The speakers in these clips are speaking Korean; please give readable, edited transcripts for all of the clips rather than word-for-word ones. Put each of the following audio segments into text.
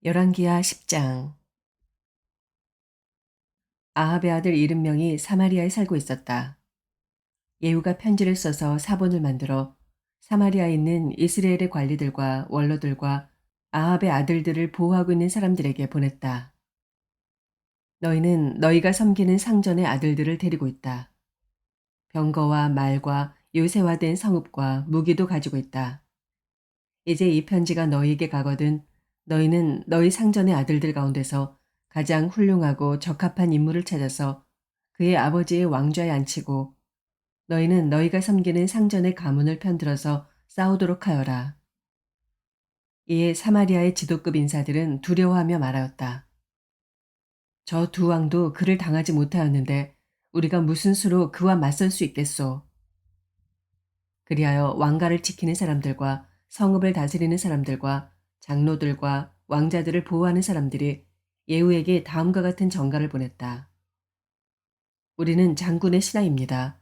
열왕기하 10장. 아합의 아들 70명이 사마리아에 살고 있었다. 예후가 편지를 써서 사본을 만들어 사마리아에 있는 이스라엘의 관리들과 원로들과 아합의 아들들을 보호하고 있는 사람들에게 보냈다. 너희는 너희가 섬기는 상전의 아들들을 데리고 있다. 병거와 말과 요새화된 성읍과 무기도 가지고 있다. 이제 이 편지가 너희에게 가거든 너희는 너희 상전의 아들들 가운데서 가장 훌륭하고 적합한 인물을 찾아서 그의 아버지의 왕좌에 앉히고 너희는 너희가 섬기는 상전의 가문을 편들어서 싸우도록 하여라. 이에 사마리아의 지도급 인사들은 두려워하며 말하였다. 저 두 왕도 그를 당하지 못하였는데 우리가 무슨 수로 그와 맞설 수 있겠소. 그리하여 왕가를 지키는 사람들과 성읍을 다스리는 사람들과 장로들과 왕자들을 보호하는 사람들이 예후에게 다음과 같은 전가를 보냈다. 우리는 장군의 신하입니다.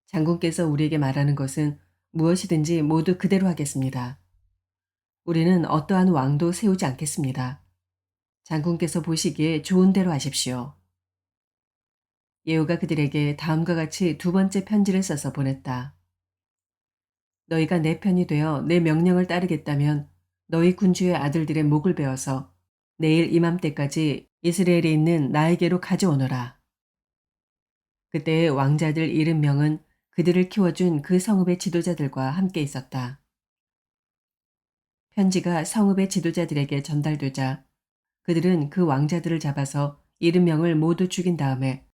장군께서 우리에게 말하는 것은 무엇이든지 모두 그대로 하겠습니다. 우리는 어떠한 왕도 세우지 않겠습니다. 장군께서 보시기에 좋은 대로 하십시오. 예후가 그들에게 다음과 같이 두 번째 편지를 써서 보냈다. 너희가 내 편이 되어 내 명령을 따르겠다면 너희 군주의 아들들의 목을 베어서 내일 이맘때까지 이스라엘에 있는 나에게로 가져오너라. 그때의 왕자들 70명은 그들을 키워준 그 성읍의 지도자들과 함께 있었다. 편지가 성읍의 지도자들에게 전달되자 그들은 그 왕자들을 잡아서 70명을 모두 죽인 다음에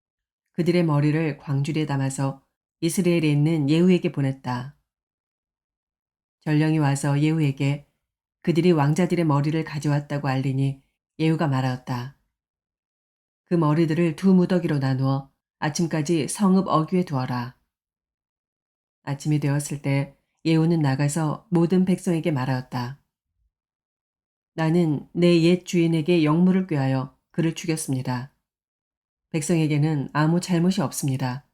그들의 머리를 광주리에 담아서 이스라엘에 있는 예후에게 보냈다. 전령이 와서 예후에게 그들이 왕자들의 머리를 가져왔다고 알리니 예후가 말하였다. 그 머리들을 두 무더기로 나누어 아침까지 성읍 어귀에 두어라. 아침이 되었을 때 예후는 나가서 모든 백성에게 말하였다. 나는 내 옛 주인에게 영물을 꾀하여 그를 죽였습니다. 백성에게는 아무 잘못이 없습니다.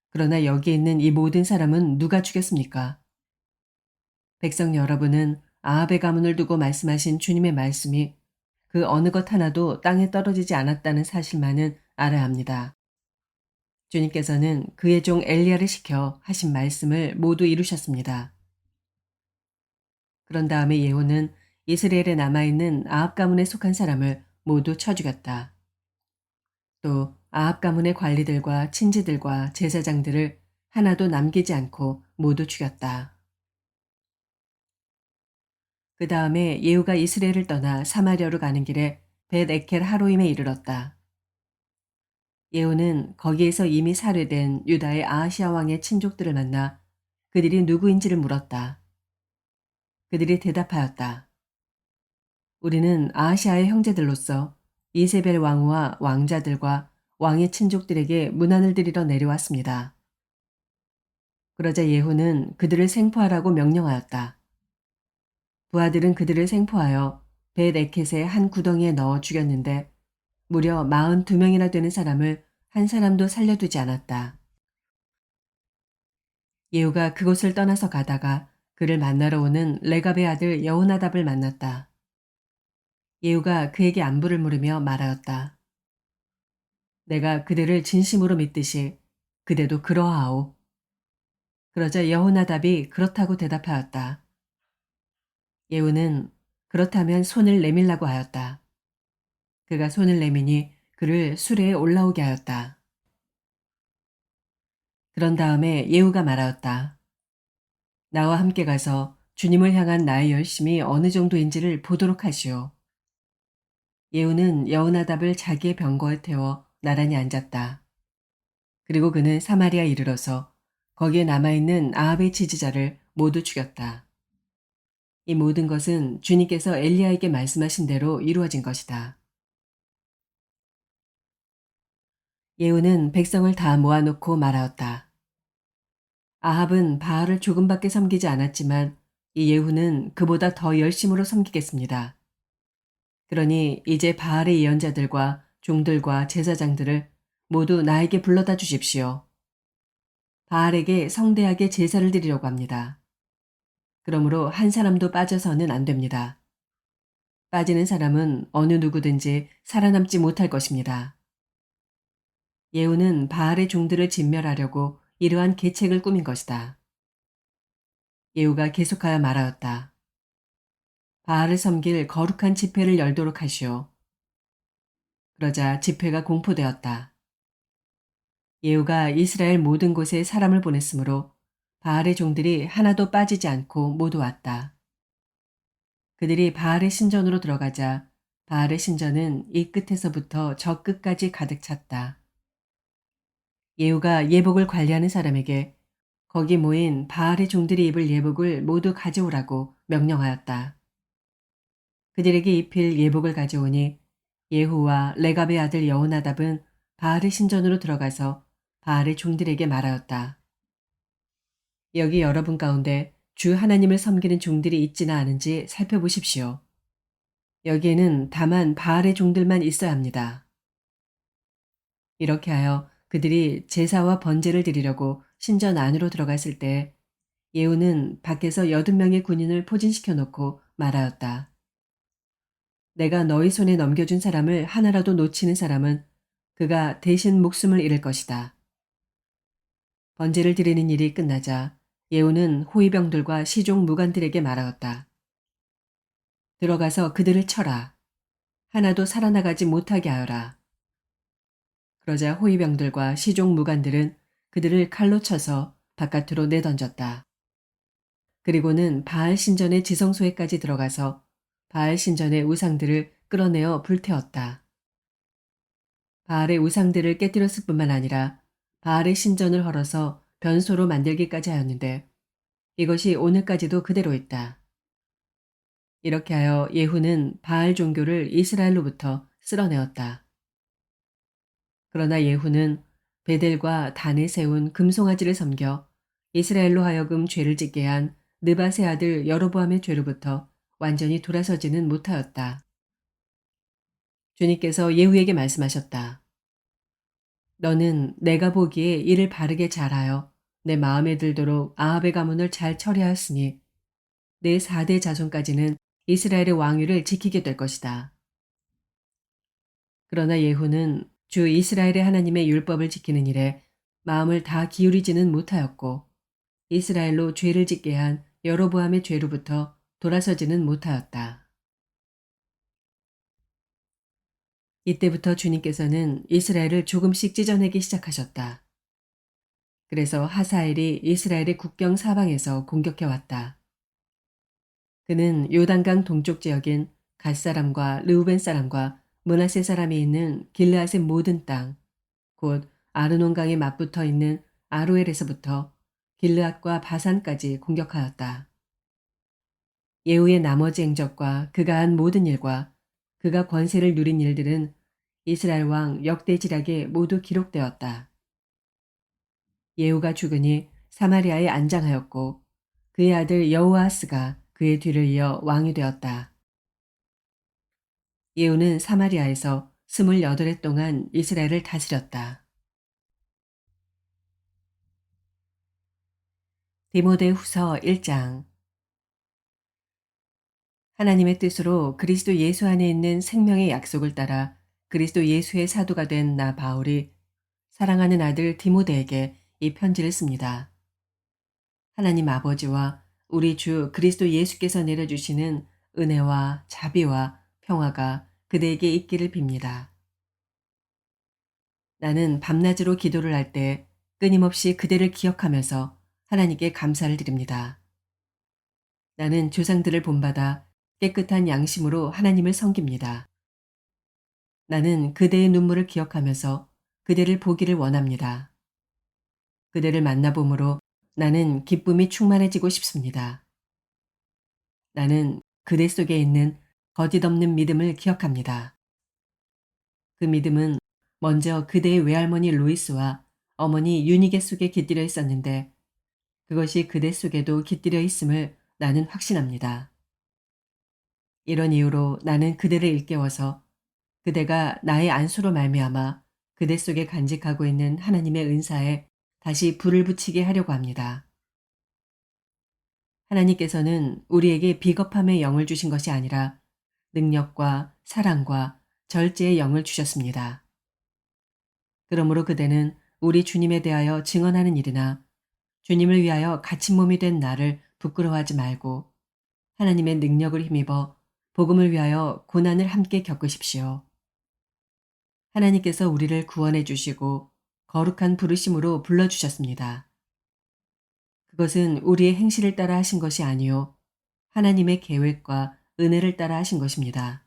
그러나 여기 있는 이 모든 사람은 누가 죽였습니까? 백성 여러분은 아합의 가문을 두고 말씀하신 주님의 말씀이 그 어느 것 하나도 땅에 떨어지지 않았다는 사실만은 알아야 합니다. 주님께서는 그의 종 엘리야를 시켜 하신 말씀을 모두 이루셨습니다. 그런 다음에 예후는 이스라엘에 남아있는 아합 가문에 속한 사람을 모두 쳐 죽였다. 또 아합 가문의 관리들과 친지들과 제사장들을 하나도 남기지 않고 모두 죽였다. 그 다음에 예후가 이스라엘을 떠나 사마리아로 가는 길에 벳에켈 하로임에 이르렀다. 예후는 거기에서 이미 살해된 유다의 아하시아 왕의 친족들을 만나 그들이 누구인지를 물었다. 그들이 대답하였다. 우리는 아하시아의 형제들로서 이세벨 왕후와 왕자들과 왕의 친족들에게 문안을 드리러 내려왔습니다. 그러자 예후는 그들을 생포하라고 명령하였다. 부하들은 그들을 생포하여 벳에켓의 한 구덩이에 넣어 죽였는데 무려 42명이나 되는 사람을 한 사람도 살려두지 않았다. 예후가 그곳을 떠나서 가다가 그를 만나러 오는 레갑의 아들 여호나답을 만났다. 예후가 그에게 안부를 물으며 말하였다. 내가 그대를 진심으로 믿듯이 그대도 그러하오. 그러자 여호나답이 그렇다고 대답하였다. 예후는 그렇다면 손을 내밀라고 하였다. 그가 손을 내미니 그를 수레에 올라오게 하였다. 그런 다음에 예후가 말하였다. 나와 함께 가서 주님을 향한 나의 열심이 어느 정도인지를 보도록 하시오. 예후는 여호나답을 자기의 병거에 태워 나란히 앉았다. 그리고 그는 사마리아에 이르러서 거기에 남아있는 아합의 지지자를 모두 죽였다. 이 모든 것은 주님께서 엘리야에게 말씀하신 대로 이루어진 것이다. 예후는 백성을 다 모아놓고 말하였다. 아합은 바알을 조금밖에 섬기지 않았지만 이 예후는 그보다 더 열심으로 섬기겠습니다. 그러니 이제 바알의 예언자들과 종들과 제사장들을 모두 나에게 불러다 주십시오. 바알에게 성대하게 제사를 드리려고 합니다. 그러므로 한 사람도 빠져서는 안 됩니다. 빠지는 사람은 어느 누구든지 살아남지 못할 것입니다. 예후는 바알의 종들을 진멸하려고 이러한 계책을 꾸민 것이다. 예후가 계속하여 말하였다. 바알을 섬길 거룩한 집회를 열도록 하시오. 그러자 집회가 공포되었다. 예후가 이스라엘 모든 곳에 사람을 보냈으므로 바알의 종들이 하나도 빠지지 않고 모두 왔다. 그들이 바알의 신전으로 들어가자 바알의 신전은 이 끝에서부터 저 끝까지 가득 찼다. 예후가 예복을 관리하는 사람에게 거기 모인 바알의 종들이 입을 예복을 모두 가져오라고 명령하였다. 그들에게 입힐 예복을 가져오니 예후와 레갑의 아들 여호나답은 바알의 신전으로 들어가서 바알의 종들에게 말하였다. 여기 여러분 가운데 주 하나님을 섬기는 종들이 있지나 않은지 살펴보십시오. 여기에는 다만 바알의 종들만 있어야 합니다. 이렇게 하여 그들이 제사와 번제를 드리려고 신전 안으로 들어갔을 때 예후는 밖에서 80명의 군인을 포진시켜 놓고 말하였다. 내가 너희 손에 넘겨준 사람을 하나라도 놓치는 사람은 그가 대신 목숨을 잃을 것이다. 번제를 드리는 일이 끝나자 예후는 호위병들과 시종 무관들에게 말하였다. 들어가서 그들을 쳐라. 하나도 살아나가지 못하게 하여라. 그러자 호위병들과 시종 무관들은 그들을 칼로 쳐서 바깥으로 내던졌다. 그리고는 바알 신전의 지성소에까지 들어가서 바알 신전의 우상들을 끌어내어 불태웠다. 바알의 우상들을 깨뜨렸을 뿐만 아니라 바알의 신전을 헐어서 변소로 만들기까지 하였는데 이것이 오늘까지도 그대로 있다. 이렇게 하여 예후는 바알 종교를 이스라엘로부터 쓸어내었다. 그러나 예후는 베델과 단에 세운 금송아지를 섬겨 이스라엘로 하여금 죄를 짓게 한 느밧의 아들 여로보암의 죄로부터 완전히 돌아서지는 못하였다. 주님께서 예후에게 말씀하셨다. 너는 내가 보기에 이를 바르게 잘하여 내 마음에 들도록 아합의 가문을 잘 처리하였으니 내 4대 자손까지는 이스라엘의 왕위를 지키게 될 것이다. 그러나 예후는 주 이스라엘의 하나님의 율법을 지키는 일에 마음을 다 기울이지는 못하였고 이스라엘로 죄를 짓게 한 여로보암의 죄로부터 돌아서지는 못하였다. 이때부터 주님께서는 이스라엘을 조금씩 찢어내기 시작하셨다. 그래서 하사엘이 이스라엘의 국경 사방에서 공격해 왔다. 그는 요단강 동쪽 지역인 갓 사람과 르우벤 사람과 므낫세 사람이 있는 길르앗의 모든 땅, 곧 아르논강에 맞붙어 있는 아로엘에서부터 길르앗과 바산까지 공격하였다. 예후의 나머지 행적과 그가 한 모든 일과 그가 권세를 누린 일들은 이스라엘 왕 역대지략에 모두 기록되었다. 예후가 죽으니 사마리아에 안장하였고 그의 아들 여호아하스가 그의 뒤를 이어 왕이 되었다. 예후는 사마리아에서 28해 동안 이스라엘을 다스렸다. 디모데후서 1장. 하나님의 뜻으로 그리스도 예수 안에 있는 생명의 약속을 따라 그리스도 예수의 사도가 된 나 바울이 사랑하는 아들 디모데에게 이 편지를 씁니다. 하나님 아버지와 우리 주 그리스도 예수께서 내려주시는 은혜와 자비와 평화가 그대에게 있기를 빕니다. 나는 밤낮으로 기도를 할 때 끊임없이 그대를 기억하면서 하나님께 감사를 드립니다. 나는 조상들을 본받아 깨끗한 양심으로 하나님을 섬깁니다. 나는 그대의 눈물을 기억하면서 그대를 보기를 원합니다. 그대를 만나봄으로 나는 기쁨이 충만해지고 싶습니다. 나는 그대 속에 있는 거짓 없는 믿음을 기억합니다. 그 믿음은 먼저 그대의 외할머니 루이스와 어머니 유니게 속에 깃들여 있었는데 그것이 그대 속에도 깃들여 있음을 나는 확신합니다. 이런 이유로 나는 그대를 일깨워서 그대가 나의 안수로 말미암아 그대 속에 간직하고 있는 하나님의 은사에 다시 불을 붙이게 하려고 합니다. 하나님께서는 우리에게 비겁함의 영을 주신 것이 아니라 능력과 사랑과 절제의 영을 주셨습니다. 그러므로 그대는 우리 주님에 대하여 증언하는 일이나 주님을 위하여 갇힌 몸이 된 나를 부끄러워하지 말고 하나님의 능력을 힘입어 복음을 위하여 고난을 함께 겪으십시오. 하나님께서 우리를 구원해 주시고 거룩한 부르심으로 불러주셨습니다. 그것은 우리의 행실을 따라 하신 것이 아니요 하나님의 계획과 은혜를 따라 하신 것입니다.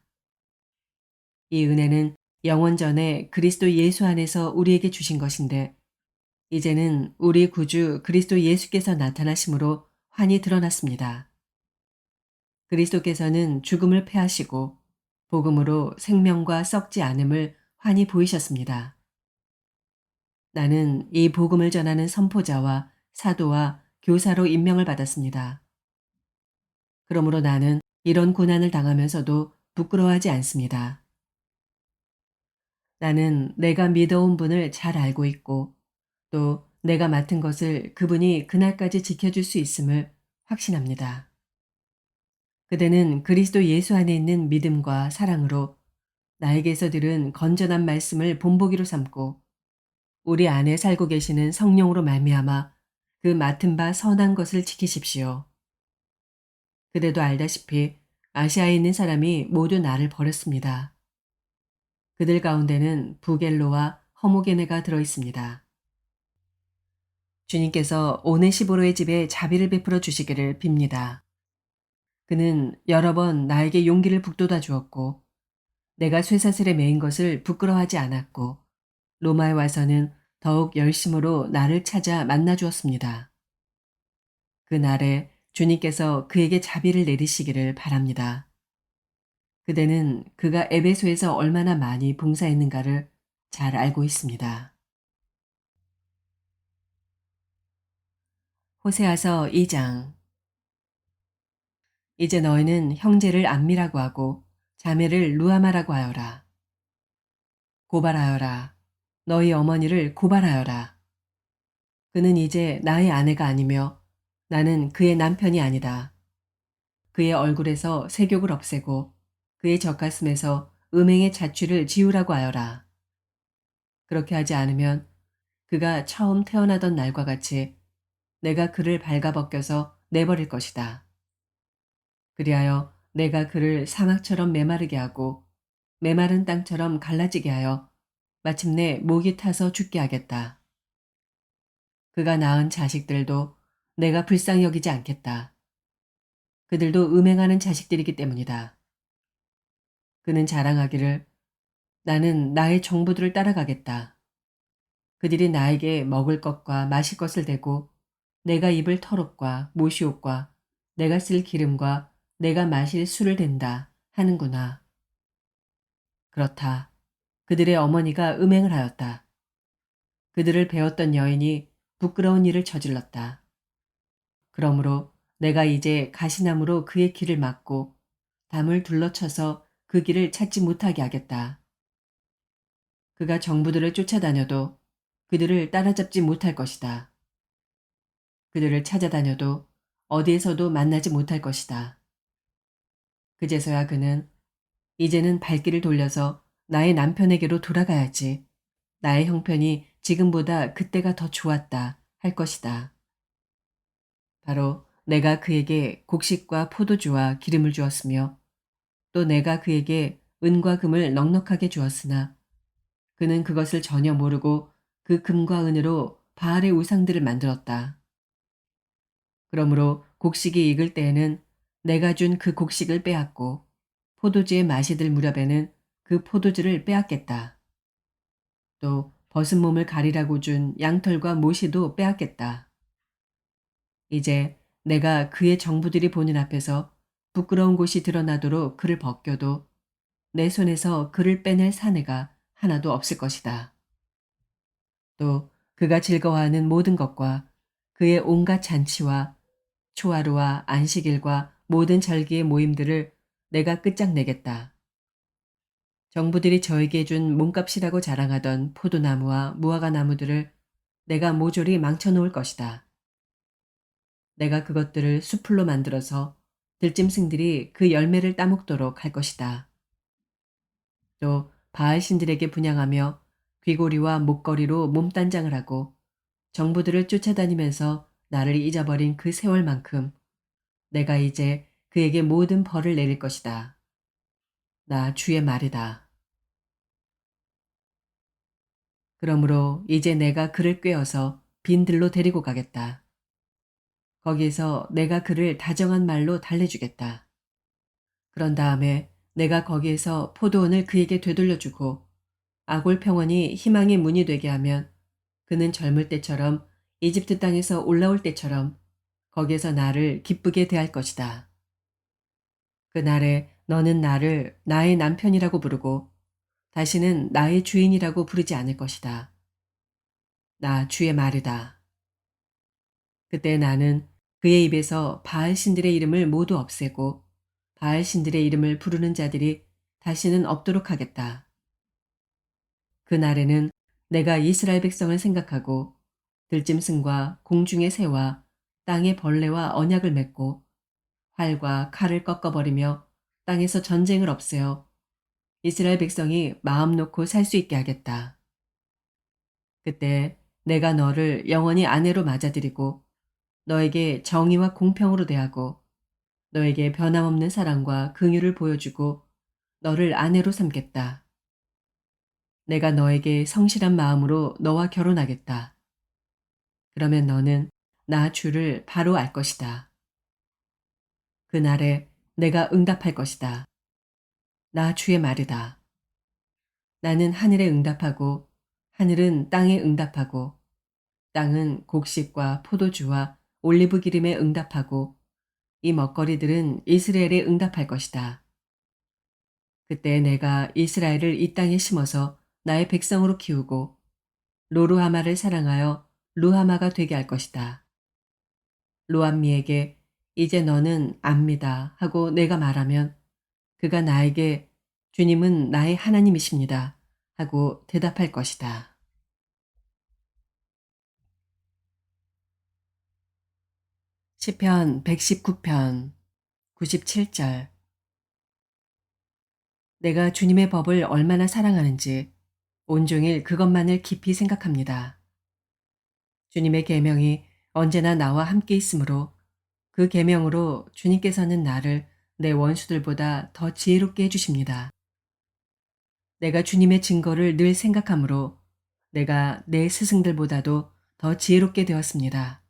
이 은혜는 영원 전에 그리스도 예수 안에서 우리에게 주신 것인데 이제는 우리 구주 그리스도 예수께서 나타나심으로 환히 드러났습니다. 그리스도께서는 죽음을 패하시고 복음으로 생명과 썩지 않음을 환히 보이셨습니다. 나는 이 복음을 전하는 선포자와 사도와 교사로 임명을 받았습니다. 그러므로 나는 이런 고난을 당하면서도 부끄러워하지 않습니다. 나는 내가 믿어온 분을 잘 알고 있고 또 내가 맡은 것을 그분이 그날까지 지켜줄 수 있음을 확신합니다. 그대는 그리스도 예수 안에 있는 믿음과 사랑으로 나에게서 들은 건전한 말씀을 본보기로 삼고 우리 안에 살고 계시는 성령으로 말미암아 그 맡은 바 선한 것을 지키십시오. 그대도 알다시피 아시아에 있는 사람이 모두 나를 버렸습니다. 그들 가운데는 부겔로와 허모게네가 들어 있습니다. 주님께서 오네시보로의 집에 자비를 베풀어 주시기를 빕니다. 그는 여러 번 나에게 용기를 북돋아 주었고 내가 쇠사슬에 매인 것을 부끄러워하지 않았고 로마에 와서는 더욱 열심으로 나를 찾아 만나 주었습니다. 그날에 주님께서 그에게 자비를 내리시기를 바랍니다. 그대는 그가 에베소에서 얼마나 많이 봉사했는가를 잘 알고 있습니다. 호세아서 2장. 이제 너희는 형제를 암미라고 하고 자매를 루아마라고 하여라. 고발하여라. 너희 어머니를 고발하여라. 그는 이제 나의 아내가 아니며 나는 그의 남편이 아니다. 그의 얼굴에서 색욕을 없애고 그의 젖가슴에서 음행의 자취를 지우라고 하여라. 그렇게 하지 않으면 그가 처음 태어나던 날과 같이 내가 그를 발가벗겨서 내버릴 것이다. 그리하여 내가 그를 사막처럼 메마르게 하고 메마른 땅처럼 갈라지게 하여 마침내 목이 타서 죽게 하겠다. 그가 낳은 자식들도 내가 불쌍히 여기지 않겠다. 그들도 음행하는 자식들이기 때문이다. 그는 자랑하기를 나는 나의 정부들을 따라가겠다. 그들이 나에게 먹을 것과 마실 것을 대고 내가 입을 털옷과 모시옷과 내가 쓸 기름과 내가 마실 술을 댄다 하는구나. 그렇다. 그들의 어머니가 음행을 하였다. 그들을 배웠던 여인이 부끄러운 일을 저질렀다. 그러므로 내가 이제 가시나무로 그의 길을 막고 담을 둘러쳐서 그 길을 찾지 못하게 하겠다. 그가 정부들을 쫓아다녀도 그들을 따라잡지 못할 것이다. 그들을 찾아다녀도 어디에서도 만나지 못할 것이다. 그제서야 그는 이제는 발길을 돌려서 나의 남편에게로 돌아가야지. 나의 형편이 지금보다 그때가 더 좋았다 할 것이다. 바로 내가 그에게 곡식과 포도주와 기름을 주었으며 또 내가 그에게 은과 금을 넉넉하게 주었으나 그는 그것을 전혀 모르고 그 금과 은으로 바알의 우상들을 만들었다. 그러므로 곡식이 익을 때에는 내가 준 그 곡식을 빼앗고 포도주의 맛이 들 무렵에는 그 포도주를 빼앗겠다. 또 벗은 몸을 가리라고 준 양털과 모시도 빼앗겠다. 이제 내가 그의 정부들이 보는 앞에서 부끄러운 곳이 드러나도록 그를 벗겨도 내 손에서 그를 빼낼 사내가 하나도 없을 것이다. 또 그가 즐거워하는 모든 것과 그의 온갖 잔치와 초하루와 안식일과 모든 절기의 모임들을 내가 끝장내겠다. 정부들이 저에게 준 몸값이라고 자랑하던 포도나무와 무화과 나무들을 내가 모조리 망쳐놓을 것이다. 내가 그것들을 수풀로 만들어서 들짐승들이 그 열매를 따먹도록 할 것이다. 또 바알 신들에게 분향하며 귀고리와 목걸이로 몸단장을 하고 정부들을 쫓아다니면서 나를 잊어버린 그 세월만큼 내가 이제 그에게 모든 벌을 내릴 것이다. 나 주의 말이다. 그러므로 이제 내가 그를 꿰어서 빈들로 데리고 가겠다. 거기에서 내가 그를 다정한 말로 달래주겠다. 그런 다음에 내가 거기에서 포도원을 그에게 되돌려주고 아골 평원이 희망의 문이 되게 하면 그는 젊을 때처럼 이집트 땅에서 올라올 때처럼 거기에서 나를 기쁘게 대할 것이다. 그날에 너는 나를 나의 남편이라고 부르고 다시는 나의 주인이라고 부르지 않을 것이다. 나 주의 말이다. 그때 나는 그의 입에서 바알 신들의 이름을 모두 없애고 바알 신들의 이름을 부르는 자들이 다시는 없도록 하겠다. 그날에는 내가 이스라엘 백성을 생각하고 들짐승과 공중의 새와 땅의 벌레와 언약을 맺고 활과 칼을 꺾어버리며 땅에서 전쟁을 없애어 이스라엘 백성이 마음 놓고 살 수 있게 하겠다. 그때 내가 너를 영원히 아내로 맞아들이고 너에게 정의와 공평으로 대하고 너에게 변함없는 사랑과 긍휼을 보여주고 너를 아내로 삼겠다. 내가 너에게 성실한 마음으로 너와 결혼하겠다. 그러면 너는 나 주를 바로 알 것이다. 그날에 내가 응답할 것이다. 나 주의 말이다. 나는 하늘에 응답하고 하늘은 땅에 응답하고 땅은 곡식과 포도주와 올리브 기름에 응답하고 이 먹거리들은 이스라엘에 응답할 것이다. 그때 내가 이스라엘을 이 땅에 심어서 나의 백성으로 키우고 로루하마를 사랑하여 루하마가 되게 할 것이다. 로암미에게 이제 너는 압니다 하고 내가 말하면 그가 나에게 주님은 나의 하나님이십니다 하고 대답할 것이다. 시편 119편 97절. 내가 주님의 법을 얼마나 사랑하는지 온종일 그것만을 깊이 생각합니다. 주님의 계명이 언제나 나와 함께 있으므로 그 계명으로 주님께서는 나를 내 원수들보다 더 지혜롭게 해주십니다. 내가 주님의 증거를 늘 생각하므로 내가 내 스승들보다도 더 지혜롭게 되었습니다.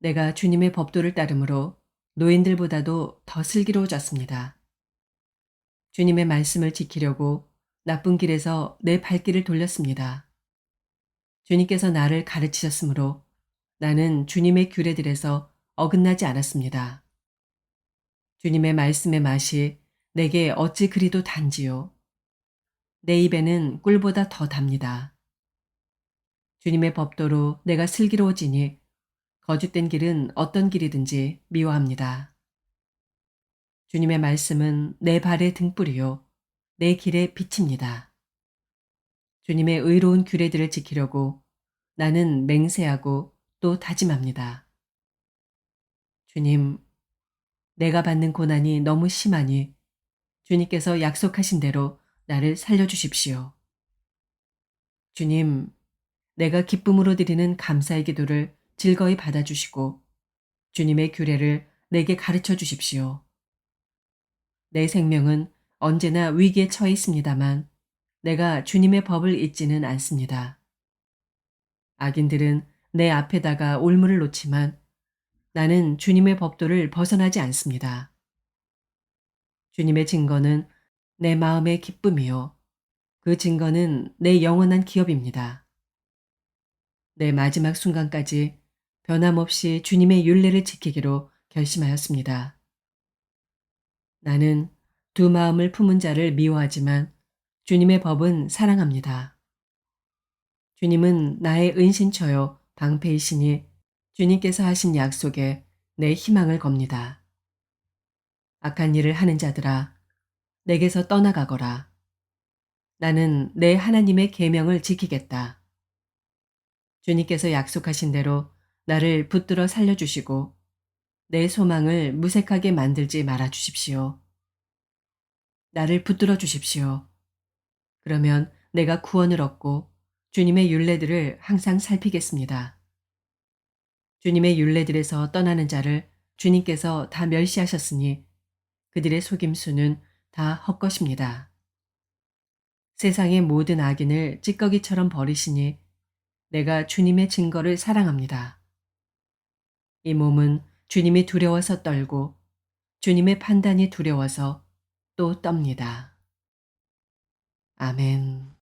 내가 주님의 법도를 따르므로 노인들보다도 더 슬기로워졌습니다. 주님의 말씀을 지키려고 나쁜 길에서 내 발길을 돌렸습니다. 주님께서 나를 가르치셨으므로 나는 주님의 규례들에서 어긋나지 않았습니다. 주님의 말씀의 맛이 내게 어찌 그리도 단지요. 내 입에는 꿀보다 더 답니다. 주님의 법도로 내가 슬기로워지니 거짓된 길은 어떤 길이든지 미워합니다. 주님의 말씀은 내 발의 등불이요 내 길의 빛입니다. 주님의 의로운 규례들을 지키려고 나는 맹세하고 또 다짐합니다. 주님, 내가 받는 고난이 너무 심하니 주님께서 약속하신 대로 나를 살려주십시오. 주님, 내가 기쁨으로 드리는 감사의 기도를 즐거이 받아주시고 주님의 규례를 내게 가르쳐 주십시오. 내 생명은 언제나 위기에 처해 있습니다만 내가 주님의 법을 잊지는 않습니다. 악인들은 내 앞에다가 올무를 놓지만 나는 주님의 법도를 벗어나지 않습니다. 주님의 증거는 내 마음의 기쁨이요. 그 증거는 내 영원한 기업입니다. 내 마지막 순간까지 변함없이 주님의 율례를 지키기로 결심하였습니다. 나는 두 마음을 품은 자를 미워하지만 주님의 법은 사랑합니다. 주님은 나의 은신처요 방패이시니 주님께서 하신 약속에 내 희망을 겁니다. 악한 일을 하는 자들아, 내게서 떠나가거라. 나는 내 하나님의 계명을 지키겠다. 주님께서 약속하신 대로 나를 붙들어 살려주시고 내 소망을 무색하게 만들지 말아 주십시오. 나를 붙들어 주십시오. 그러면 내가 구원을 얻고 주님의 율례들을 항상 살피겠습니다. 주님의 율례들에서 떠나는 자를 주님께서 다 멸시하셨으니 그들의 속임수는 다 헛것입니다. 세상의 모든 악인을 찌꺼기처럼 버리시니 내가 주님의 증거를 사랑합니다. 이 몸은 주님이 두려워서 떨고 주님의 판단이 두려워서 또 떱니다. 아멘.